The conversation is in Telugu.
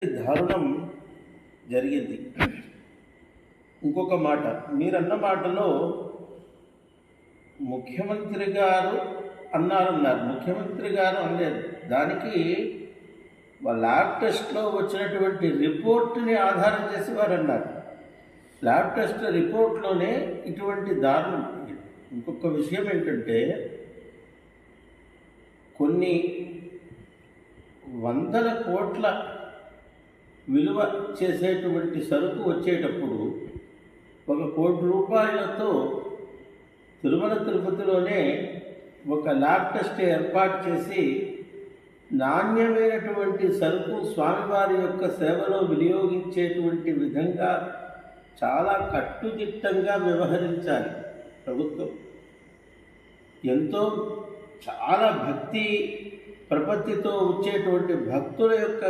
దారుణం జరిగింది. ఇంకొక మాట, మీరన్న మాటలో ముఖ్యమంత్రి గారు అన్నారు, ముఖ్యమంత్రి గారు అనలేదు. దానికి ల్యాబ్ టెస్ట్లో వచ్చినటువంటి రిపోర్ట్ని ఆధారం చేసి వారు అన్నారు. ల్యాబ్ టెస్ట్ రిపోర్ట్లోనే ఇటువంటి దారుణం. ఇంకొక విషయం ఏంటంటే, కొన్ని వందల కోట్ల విలువ చేసేటువంటి సరుకు వచ్చేటప్పుడు 1 కోటి రూపాయలతో తిరుమల తిరుపతిలోనే ఒక ల్యాబ్ టెస్ట్ ఏర్పాటు చేసి నాణ్యమైనటువంటి సరుకు స్వామివారి యొక్క సేవలో వినియోగించేటువంటి విధంగా చాలా కట్టుదిట్టంగా వ్యవహరించాలి ప్రభుత్వం. ఎంతో చాలా భక్తి ప్రపత్తితో వచ్చేటువంటి భక్తుల యొక్క